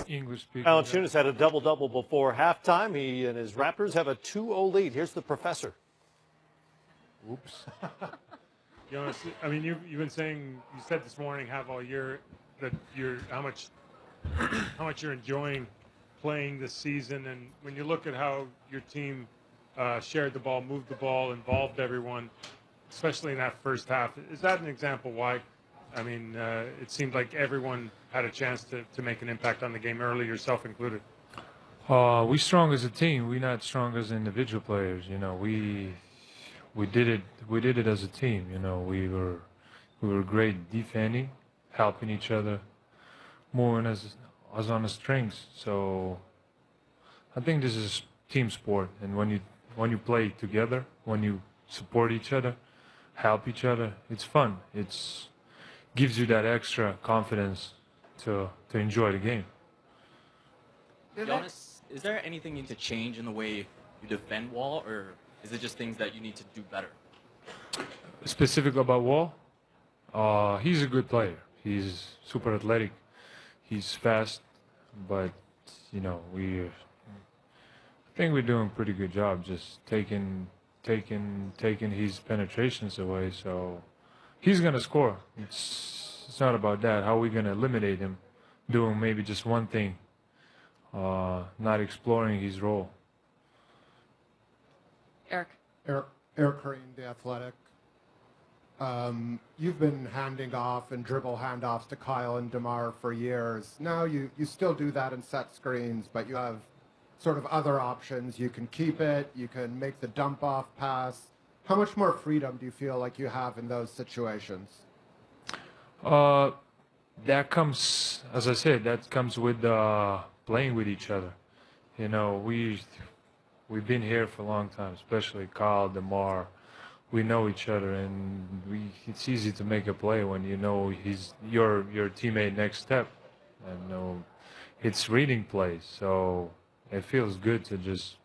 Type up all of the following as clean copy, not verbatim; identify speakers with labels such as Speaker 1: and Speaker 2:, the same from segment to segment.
Speaker 1: English speaking.
Speaker 2: Valanciunas had a double-double before halftime. He and his Raptors have a 2-0 lead. Here's the professor.
Speaker 1: Oops. Jonas, I mean, you've been saying, you said this morning, have all year, that you're how much you're enjoying playing this season, and when you look at how your team shared the ball, moved the ball, involved everyone, especially in that first half, is that an example why? I mean, it seemed like everyone had a chance to make an impact on the game early, yourself included.
Speaker 3: We strong as a team. We're not strong as individual players. You know, we did it as a team. You know, we were great defending, helping each other, moving us on the strings. So I think this is team sport, and when you play together, when you support each other, help each other, it's fun. It's gives you that extra confidence to enjoy the game.
Speaker 4: Jonas, is there anything you need to change in the way you defend Wall, or is it just things that you need to do better?
Speaker 3: Specific about Wall, he's a good player. He's super athletic. He's fast, but you know I think we're doing a pretty good job just taking his penetrations away. So he's gonna score. It's not about that. How are we gonna eliminate him? Doing maybe just one thing, not exploring his role.
Speaker 5: Eric
Speaker 6: Kareem, The Athletic. You've been handing off and dribble handoffs to Kyle and DeMar for years. Now you still do that in set screens, but you have sort of other options. You can keep it, you can make the dump off pass. How much more freedom do you feel like you have in those situations?
Speaker 3: That comes, as I said, that comes with playing with each other. You know, we've been here for a long time, especially Kyle, DeMar. We know each other, and it's easy to make a play when you know he's your teammate next step. And it's reading plays, so it feels good to just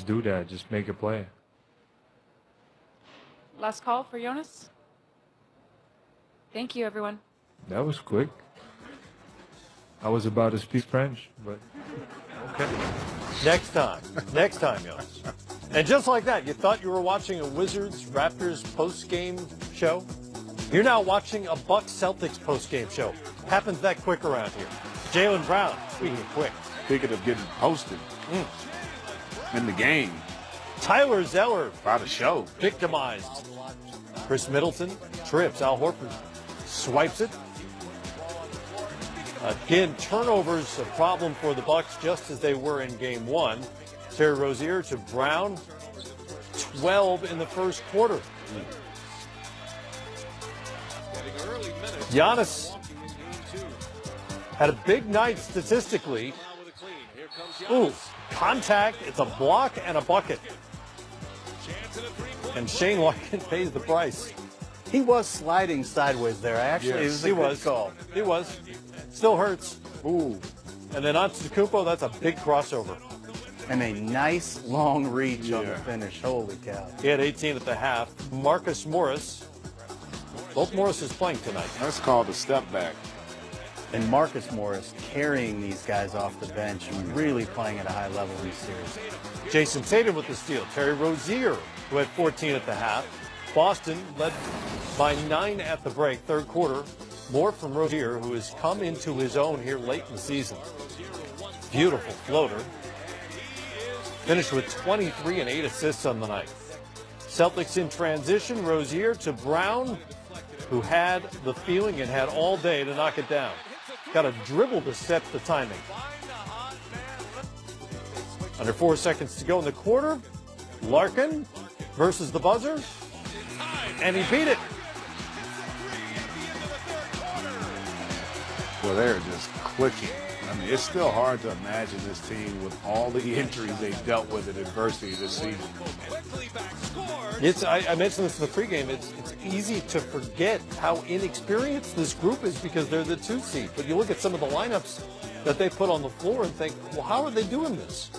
Speaker 3: do that, just make a play.
Speaker 5: Last call for Jonas. Thank you, everyone.
Speaker 3: That was quick. I was about to speak French, but
Speaker 2: okay. Next time, Jonas. And just like that, you thought you were watching a Wizards-Raptors post-game show? You're now watching a Bucks-Celtics post-game show. Happens that quick around here. Jaylen Brown, speaking of quick.
Speaker 7: Speaking of getting posted in the game.
Speaker 2: Tyler Zeller.
Speaker 7: By the show.
Speaker 2: Victimized. Chris Middleton trips. Al Horford swipes it. Again, turnovers a problem for the Bucks just as they were in game one. Terry Rozier to Brown, 12 in the first quarter. Giannis had a big night statistically. Ooh, contact, it's a block and a bucket. And Shane Larkin pays the price.
Speaker 8: He was sliding sideways there. Actually,
Speaker 2: Yes,
Speaker 8: it was a good call.
Speaker 2: He was. Still hurts. Ooh. And then Antetokounmpo, that's a big crossover.
Speaker 8: And a nice long reach on the finish. Holy cow.
Speaker 2: He had 18 at the half. Marcus Morris. Both Morrises playing tonight.
Speaker 7: That's called a step back.
Speaker 8: And Marcus Morris carrying these guys off the bench and really playing at a high level in the series.
Speaker 2: Jason Tatum with the steal. Terry Rozier, who had 14 at the half. Boston led by 9 at the break, third quarter. More from Rozier, who has come into his own here late in the season. Beautiful floater. Finished with 23 and 8 assists on the night. Celtics in transition. Rozier to Brown, who had the feeling and had all day to knock it down. Got a dribble to set the timing. Under 4 seconds to go in the quarter. Larkin versus the buzzer. And he beat it.
Speaker 7: Well, they're just clicking. I mean, it's still hard to imagine this team with all the injuries they've dealt with in adversity this season.
Speaker 2: I mentioned this in the pregame. It's easy to forget how inexperienced this group is because they're the 2 seed. But you look at some of the lineups that they put on the floor and think, well, how are they doing this?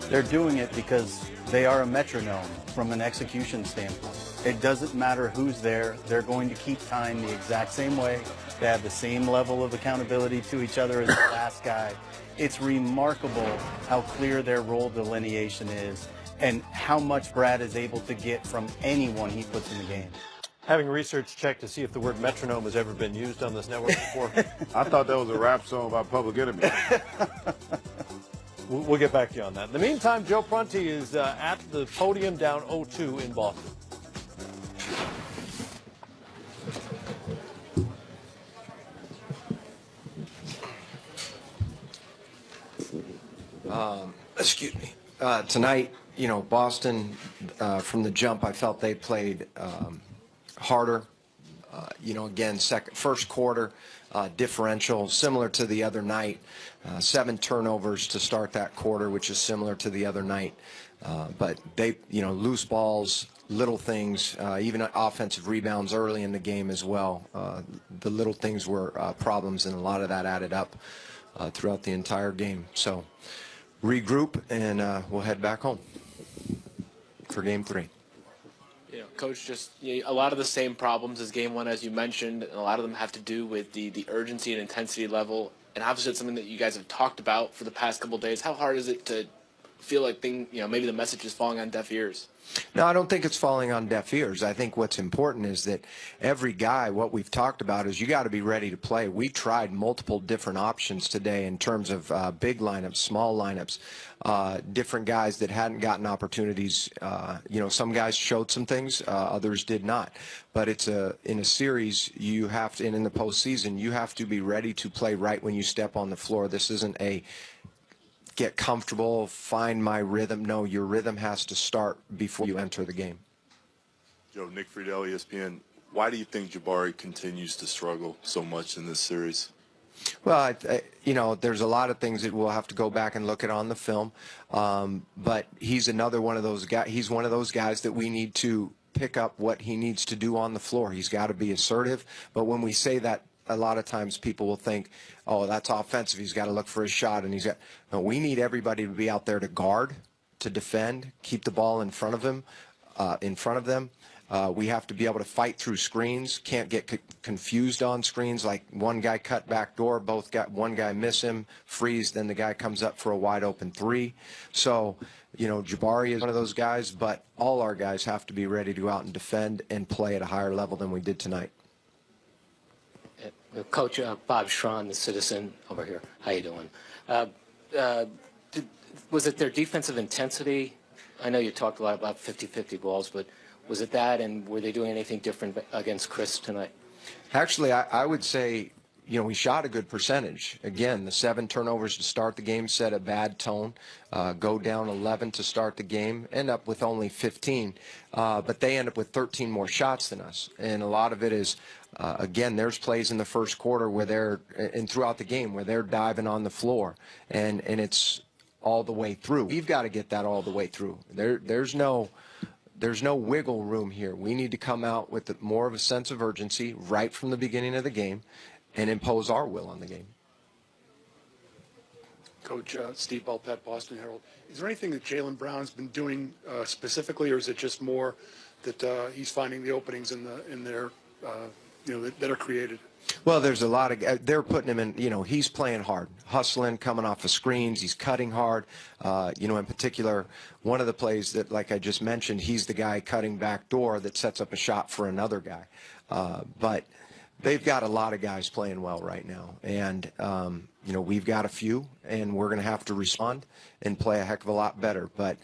Speaker 8: They're doing it because they are a metronome from an execution standpoint. It doesn't matter who's there. They're going to keep time the exact same way They have the same level of accountability to each other as the last guy. It's remarkable how clear their role delineation is and how much Brad is able to get from anyone he puts in the game.
Speaker 2: Having research checked to see if the word metronome has ever been used on this network before.
Speaker 7: I thought that was a rap song by Public Enemy.
Speaker 2: We'll get back to you on that. In the meantime, Joe Prunty is at the podium down 0-2 in Boston.
Speaker 9: Excuse me. Tonight, Boston, from the jump, I felt they played harder. Again, first quarter differential, similar to the other night. 7 turnovers to start that quarter, which is similar to the other night. But they, loose balls, little things, even offensive rebounds early in the game as well. The little things were problems, and a lot of that added up throughout the entire game. So regroup, and we'll head back home for Game 3.
Speaker 10: Coach, just a lot of the same problems as Game 1, as you mentioned, and a lot of them have to do with the urgency and intensity level. And obviously, it's something that you guys have talked about for the past couple of days. How hard is it to feel like maybe the message is falling on deaf ears?
Speaker 9: No, I don't think it's falling on deaf ears. I think what's important is that every guy, what we've talked about is you got to be ready to play. We tried multiple different options today in terms of big lineups, small lineups, different guys that hadn't gotten opportunities. Some guys showed some things, others did not. But in a series, you have to, and in the postseason, you have to be ready to play right when you step on the floor. This isn't a get comfortable, find my rhythm. No, your rhythm has to start before you enter the game.
Speaker 11: Joe, Nick Friedel, ESPN. Why do you think Jabari continues to struggle so much in this series?
Speaker 9: Well, there's a lot of things that we'll have to go back and look at on the film. But he's another one of those guys. He's one of those guys that we need to pick up what he needs to do on the floor. He's got to be assertive. But when we say that, a lot of times people will think, oh, that's offensive. He's got to look for his shot. And no, we need everybody to be out there to guard, to defend, keep the ball in front of him, in front of them. We have to be able to fight through screens. Can't get confused on screens, like one guy cut back door, one guy miss him, freeze, then the guy comes up for a wide open 3. So, Jabari is one of those guys, but all our guys have to be ready to go out and defend and play at a higher level than we did tonight.
Speaker 12: Coach Bob Schron, the Citizen over here. How you doing? Was it their defensive intensity? I know you talked a lot about 50-50 balls, but was it that, and were they doing anything different against Chris tonight?
Speaker 9: Actually, I would say, we shot a good percentage. Again, the 7 turnovers to start the game set a bad tone. Go down 11 to start the game, end up with only 15. But they end up with 13 more shots than us. And a lot of it is, again, there's plays in the first quarter where and throughout the game, where they're diving on the floor. And it's all the way through. We've got to get that all the way through. There's no wiggle room here. We need to come out with more of a sense of urgency right from the beginning of the game and impose our will on the game.
Speaker 13: Coach Steve Bulpett, Boston Herald. Is there anything that Jaylen Brown's been doing specifically, or is it just more that he's finding the openings in their that are created?
Speaker 9: Well, there's a lot of they're putting him in. He's playing hard, hustling, coming off of screens. He's cutting hard. In particular, one of the plays that, like I just mentioned, he's the guy cutting back door that sets up a shot for another guy. But they've got a lot of guys playing well right now, and we've got a few, and we're going to have to respond and play a heck of a lot better. But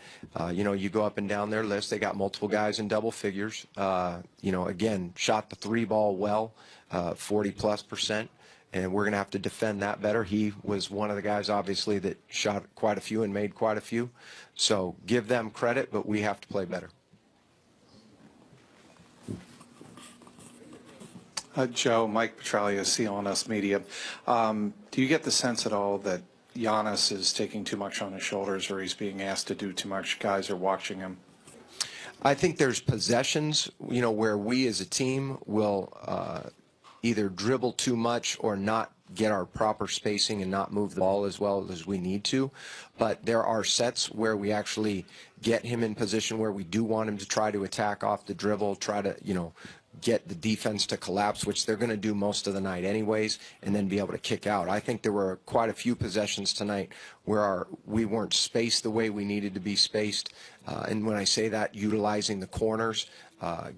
Speaker 9: you go up and down their list, they got multiple guys in double figures. Again, shot the 3 ball well, 40+%, and we're going to have to defend that better. He was one of the guys, obviously, that shot quite a few and made quite a few. So give them credit, but we have to play better.
Speaker 14: Joe, Mike Petralia, CLNS Media. Do you get the sense at all that Giannis is taking too much on his shoulders, or he's being asked to do too much? Guys are watching him.
Speaker 9: I think there's possessions, where we as a team will either dribble too much or not get our proper spacing and not move the ball as well as we need to. But there are sets where we actually get him in position where we do want him to try to attack off the dribble, try to, get the defense to collapse, which they're going to do most of the night anyways, and then be able to kick out. I think there were quite a few possessions tonight where we weren't spaced the way we needed to be spaced. And when I say that, utilizing the corners,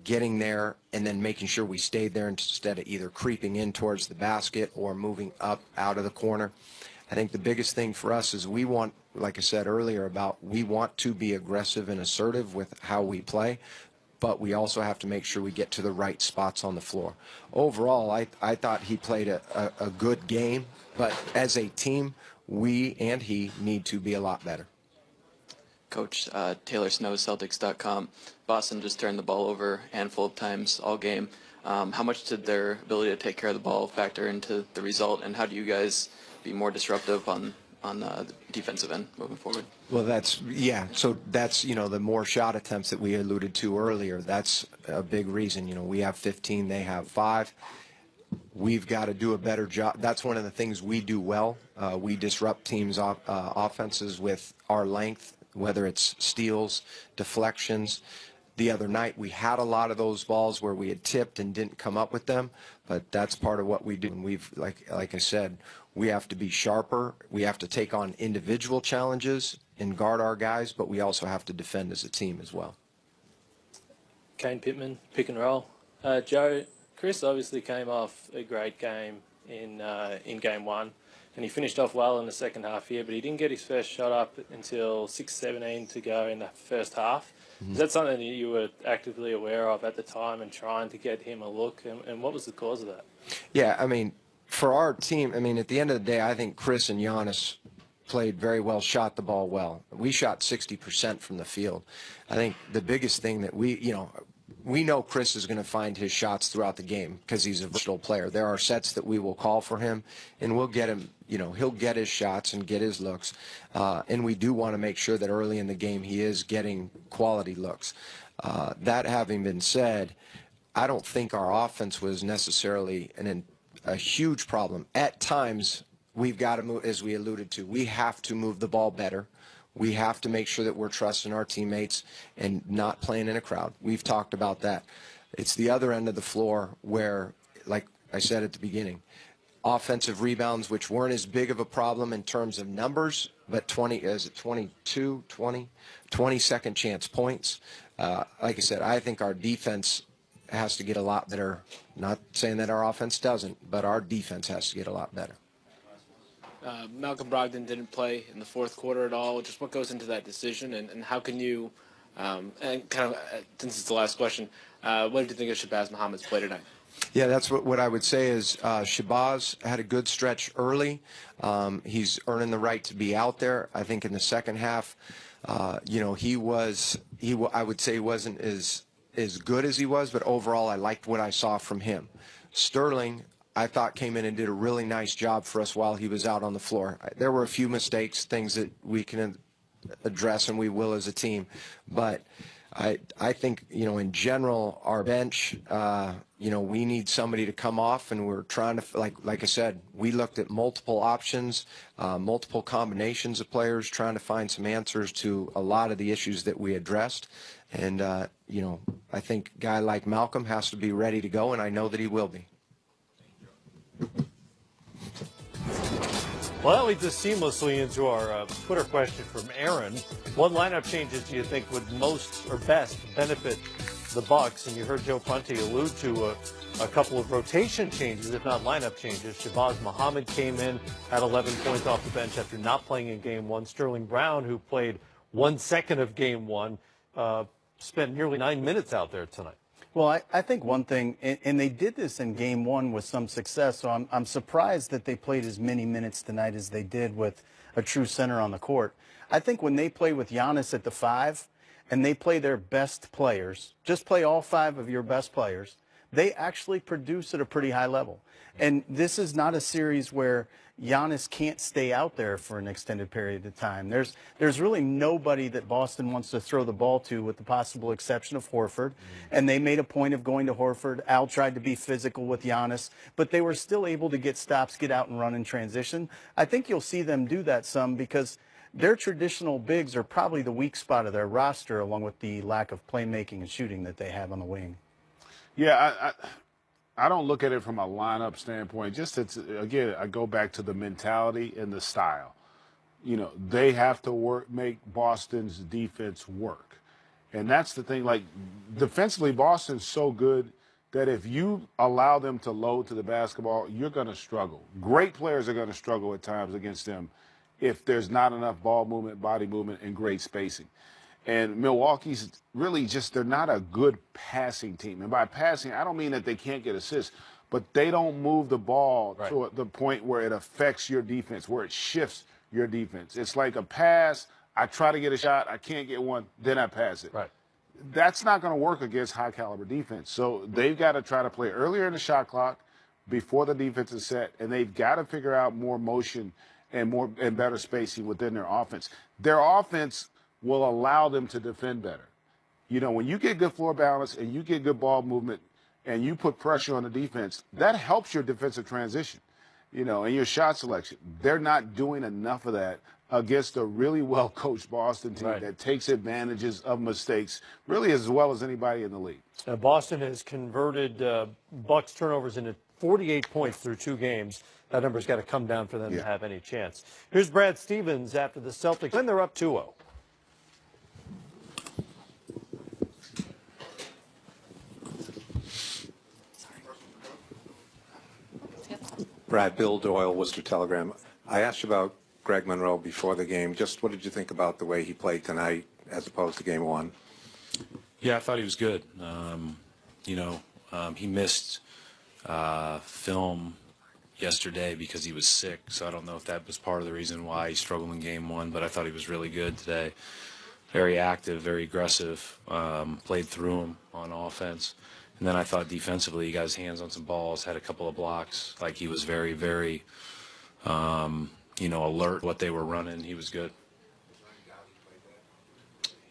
Speaker 9: getting there, and then making sure we stayed there instead of either creeping in towards the basket or moving up out of the corner. I think the biggest thing for us is we want, like I said earlier, we want to be aggressive and assertive with how we play, but we also have to make sure we get to the right spots on the floor. Overall, I thought he played a good game, but as a team, we and he need to be a lot better.
Speaker 4: Coach, Taylor Snow, Celtics.com. Boston just turned the ball over a handful of times all game. How much did their ability to take care of the ball factor into the result, and how do you guys be more disruptive on the defensive end moving forward?
Speaker 9: Well, so that's, the more shot attempts that we alluded to earlier, that's a big reason. We have 15, they have 5. We've got to do a better job. That's one of the things we do well. We disrupt teams' offenses with our length, whether it's steals, deflections. The other night we had a lot of those balls where we had tipped and didn't come up with them, but that's part of what we do. And we've, like I said, we have to be sharper. We have to take on individual challenges and guard our guys, but we also have to defend as a team as well.
Speaker 15: Kane Pittman, pick and roll. Joe, Chris obviously came off a great game in game 1, and he finished off well in the second half here, but he didn't get his first shot up until 6:17 to go in the first half. Mm-hmm. Is that something that you were actively aware of at the time and trying to get him a look, and what was the cause of that?
Speaker 9: Yeah, for our team, at the end of the day, I think Chris and Jonas played very well, shot the ball well. We shot 60% from the field. I think the biggest thing that we know Chris is going to find his shots throughout the game because he's a versatile player. There are sets that we will call for him, and we'll get him, he'll get his shots and get his looks. And we do want to make sure that early in the game he is getting quality looks. That having been said, I don't think our offense was necessarily a huge problem. At times, we've got to move, as we alluded to, we have to move the ball better. We have to make sure that we're trusting our teammates and not playing in a crowd. We've talked about that. It's the other end of the floor where, like I said at the beginning, offensive rebounds, which weren't as big of a problem in terms of numbers, but 20 second chance points. Like I said, I think our defense has to get a lot better. Not saying that our offense doesn't, but our defense has to get a lot better.
Speaker 10: Malcolm Brogdon didn't play in the fourth quarter at all. Just what goes into that decision, and how can you, and kind of, since it's the last question, what did you think of Shabazz Muhammad's play tonight?
Speaker 9: Yeah, that's what I would say is Shabazz had a good stretch early. He's earning the right to be out there. I think in the second half, I would say he wasn't as good as he was, but overall I liked what I saw from him. Sterling, I thought, came in and did a really nice job for us while he was out on the floor. There were a few mistakes, things that we can address, and we will as a team. But I think, in general, our bench, we need somebody to come off, and we're trying to, like I said, we looked at multiple options, multiple combinations of players, trying to find some answers to a lot of the issues that we addressed. And, I think a guy like Malcolm has to be ready to go, and I know that he will be.
Speaker 2: Well, that leads us seamlessly into our Twitter question from Aaron. What lineup changes do you think would most or best benefit the Bucks? And you heard Joe Prunty allude to a couple of rotation changes, if not lineup changes. Shabazz Muhammad came in at 11 points off the bench after not playing in Game 1. Sterling Brown, who played 1 second of Game 1, spent nearly 9 minutes out there tonight.
Speaker 8: Well, I think one thing, and they did this in Game 1 with some success, so I'm surprised that they played as many minutes tonight as they did with a true center on the court. I think when they play with Giannis at the 5 and they play their best players, just play all 5 of your best players, they actually produce at a pretty high level. And this is not a series where Giannis can't stay out there for an extended period of time. There's really nobody that Boston wants to throw the ball to, with the possible exception of Horford. And they made a point of going to Horford. Al tried to be physical with Giannis, but they were still able to get stops, get out and run in transition. I think you'll see them do that some because their traditional bigs are probably the weak spot of their roster, along with the lack of playmaking and shooting that they have on the wing.
Speaker 7: Yeah, I don't look at it from a lineup standpoint. Just again, I go back to the mentality and the style. You know, they have to make Boston's defense work. And that's the thing. Like, defensively, Boston's so good that if you allow them to load to the basketball, you're going to struggle. Great players are going to struggle at times against them if there's not enough ball movement, body movement, and great spacing. And Milwaukee's really just, they're not a good passing team. And by passing, I don't mean that they can't get assists, but they don't move the ball to the point where it affects your defense, where it shifts your defense. It's like a pass, I try to get a shot, I can't get one, then I pass it.
Speaker 2: Right.
Speaker 7: That's not going to work against high-caliber defense. So they've got to try to play earlier in the shot clock before the defense is set, and they've got to figure out more motion and better spacing within their offense. Their offense will allow them to defend better. You know, when you get good floor balance and you get good ball movement and you put pressure on the defense, that helps your defensive transition, you know, and your shot selection. They're not doing enough of that against a really well-coached Boston team that takes advantages of mistakes really as well as anybody in the league.
Speaker 2: Now, Boston has converted Bucks turnovers into 48 points through 2 games. That number's got to come down for them to have any chance. Here's Brad Stevens after the Celtics when they're up 2-0.
Speaker 16: Brad, Bill Doyle, Worcester Telegram. I asked you about Greg Monroe before the game. Just what did you think about the way he played tonight as opposed to game 1?
Speaker 17: Yeah, I thought he was good. He missed film yesterday because he was sick, so I don't know if that was part of the reason why he struggled in game 1, but I thought he was really good today. Very active, very aggressive, played through him on offense. And then I thought defensively he got his hands on some balls, had a couple of blocks. Like he was very, very, alert what they were running. He was good.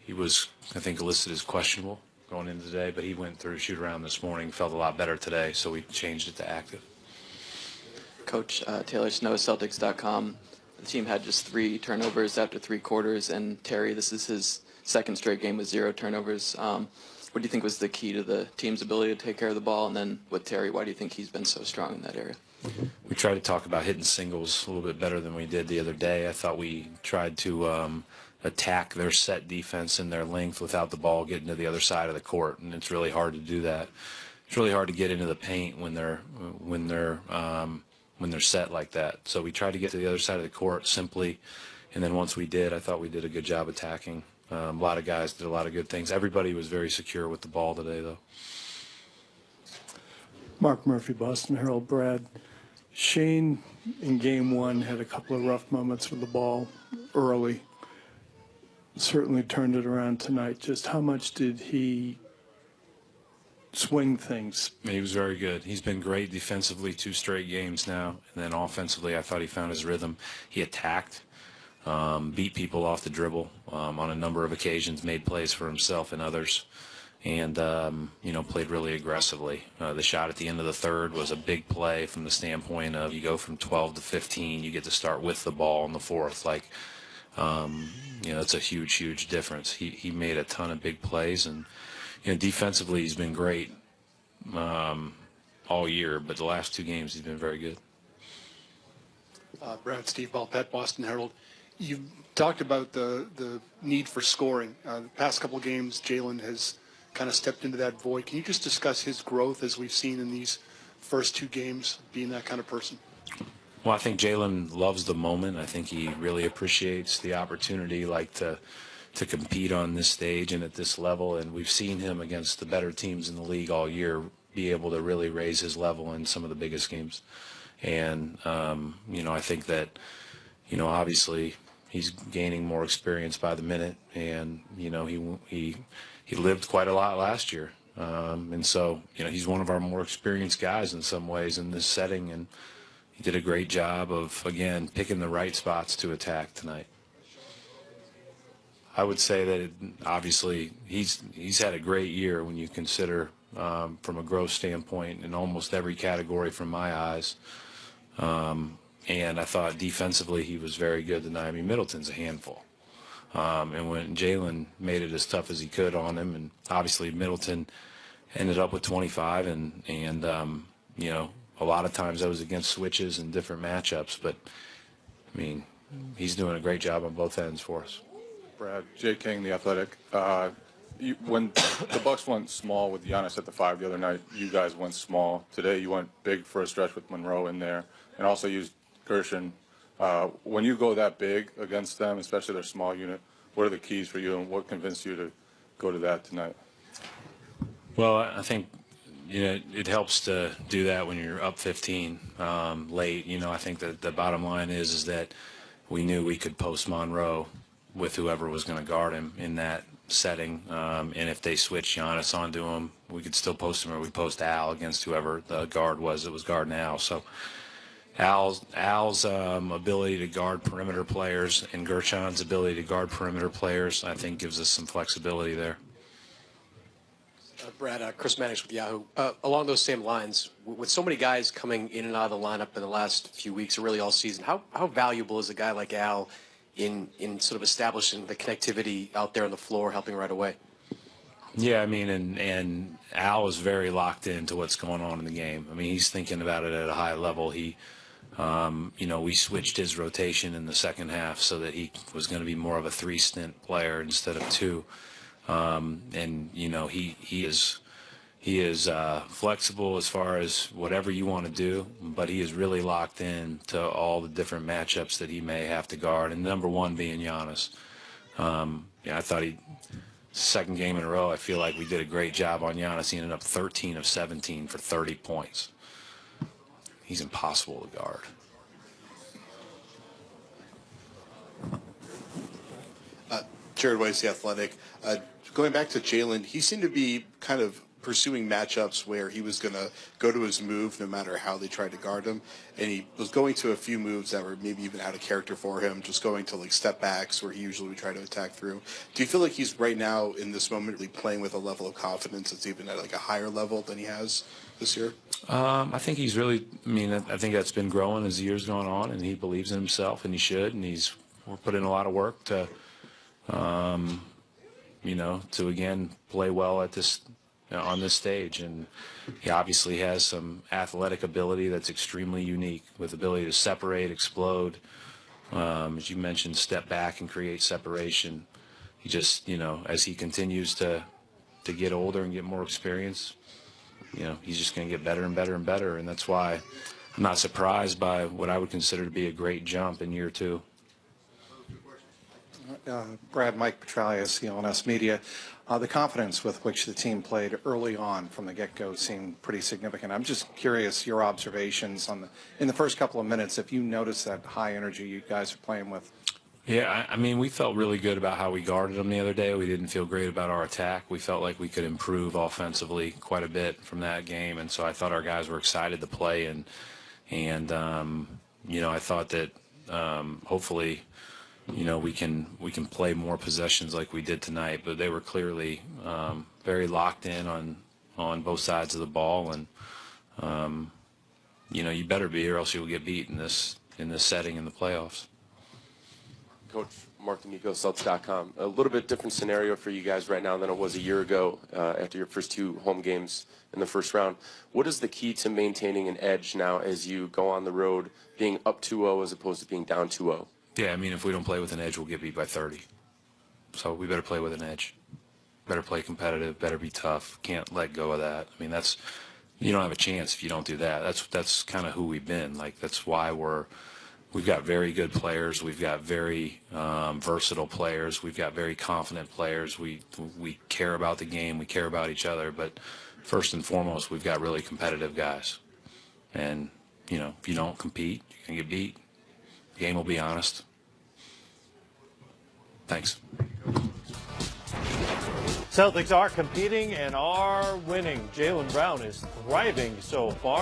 Speaker 17: He was, I think, listed as questionable going into today, but he went through shoot around this morning, felt a lot better today, so we changed it to active.
Speaker 4: Coach Taylor Snow, Celtics.com. The team had just 3 turnovers after 3 quarters, and Terry, this is his second straight game with 0 turnovers. What do you think was the key to the team's ability to take care of the ball? And then with Terry, why do you think he's been so strong in that area?
Speaker 17: We tried to talk about hitting singles a little bit better than we did the other day. I thought we tried to attack their set defense and their length without the ball getting to the other side of the court, and it's really hard to do that. It's really hard to get into the paint when they're set like that. So we tried to get to the other side of the court simply, and then once we did, I thought we did a good job attacking. A lot of guys did a lot of good things. Everybody was very secure with the ball today, though.
Speaker 18: Mark Murphy, Boston Herald. Brad, Shane in game 1 had a couple of rough moments with the ball early. Certainly turned it around tonight. Just how much did he swing things?
Speaker 17: He was very good. He's been great defensively 2 straight games now. And then offensively, I thought he found his rhythm. He attacked, beat people off the dribble on a number of occasions, made plays for himself and others, and, played really aggressively. The shot at the end of the third was a big play from the standpoint of you go from 12 to 15, you get to start with the ball in the fourth. It's a huge, huge difference. He made a ton of big plays, and defensively he's been great all year, but the last 2 games he's been very good.
Speaker 13: Brad, Steve Balpett, Boston Herald. You talked about the need for scoring. The past couple of games, Jalen has kind of stepped into that void. Can you just discuss his growth as we've seen in these first 2 games, being that kind of person?
Speaker 17: Well, I think Jalen loves the moment. I think he really appreciates the opportunity, to compete on this stage and at this level. And we've seen him against the better teams in the league all year be able to really raise his level in some of the biggest games. And, I think that, obviously he's gaining more experience by the minute. And, he lived quite a lot last year. And so, he's one of our more experienced guys in some ways in this setting. And he did a great job of, again, picking the right spots to attack tonight. I would say that obviously he's had a great year when you consider from a growth standpoint in almost every category from my eyes. And I thought defensively he was very good tonight. I mean, Middleton's a handful. And when Jalen made it as tough as he could on him, and obviously Middleton ended up with 25, and you know, a lot of times that was against switches and different matchups. But I mean, he's doing a great job on both ends for us.
Speaker 19: Brad, Jay King, The Athletic. When the Bucks went small with Giannis at the 5 the other night, you guys went small. Today you went big for a stretch with Monroe in there, and also used Gershon. When you go that big against them, especially their small unit, what are the keys for you, and what convinced you to go to that tonight?
Speaker 17: Well, I think, you know, it helps to do that when you're up 15 late. You know, I think that the bottom line is that we knew we could post Monroe with whoever was going to guard him in that setting, and if they switched Giannis onto him, we could still post him, or we post Al against whoever the guard was that was guarding Al. So Al's ability to guard perimeter players and Gershon's ability to guard perimeter players, I think, gives us some flexibility there.
Speaker 20: Brad, Chris Mannix with Yahoo. Along those same lines, with so many guys coming in and out of the lineup in the last few weeks, or really all season, how valuable is a guy like Al in sort of establishing the connectivity out there on the floor, helping right away?
Speaker 17: Yeah, I mean, and Al is very locked into what's going on in the game. I mean, he's thinking about it at a high level. He, you know, we switched his rotation in the second half so that he was going to be more of a 3-stint player instead of 2. And you know, he is flexible as far as whatever you want to do, but he is really locked in to all the different matchups that he may have to guard, and number one being Giannis. Yeah, I thought second game in a row, I feel like we did a great job on Giannis. He ended up 13 of 17 for 30 points. He's impossible to guard.
Speaker 21: Jared Weiss, The Athletic. Going back to Jalen, he seemed to be kind of pursuing matchups where he was going to go to his move no matter how they tried to guard him. And he was going to a few moves that were maybe even out of character for him, just going to like step backs where he usually would try to attack through. Do you feel like he's right now in this moment really playing with a level of confidence that's even at like a higher level than he has this year?
Speaker 17: I think he's really, I mean, I think that's been growing as the year's gone on, and he believes in himself, and he should, and we're putting a lot of work to, you know, to again play well at this, on this stage. And he obviously has some athletic ability that's extremely unique, with ability to separate, explode, as you mentioned, step back and create separation. He just, you know, as he continues to get older and get more experience, you know, he's just going to get better and better and better. And that's why I'm not surprised by what I would consider to be a great jump in year 2.
Speaker 14: Brad, Mike Petralia, CLNS Media. The confidence with which the team played early on from the get-go seemed pretty significant. I'm just curious, your observations in the first couple of minutes, if you noticed that high energy you guys are playing with.
Speaker 17: Yeah, I mean, we felt really good about how we guarded them the other day. We didn't feel great about our attack. We felt like we could improve offensively quite a bit from that game, and so I thought our guys were excited to play. And you know, I thought that hopefully, you know, we can play more possessions like we did tonight. But they were clearly very locked in on both sides of the ball, and you know, you better be, or else you'll get beat in this setting in the playoffs.
Speaker 22: Coach Mark D'Amico, Celtics.com. A little bit different scenario for you guys right now than it was a year ago after your first 2 home games in the first round. What is the key to maintaining an edge now as you go on the road, being up 2-0 as opposed to being down 2-0?
Speaker 17: Yeah, I mean, if we don't play with an edge, we'll get beat by 30. So we better play with an edge. Better play competitive, better be tough. Can't let go of that. I mean, you don't have a chance if you don't do that. That's kind of who we've been. Like, that's why we've got very good players. We've got very versatile players. We've got very confident players. We care about the game. We care about each other. But first and foremost, we've got really competitive guys. And, you know, if you don't compete, you're going to get beat. The game will be honest. Thanks.
Speaker 2: Celtics are competing and are winning. Jaylen Brown is thriving so far.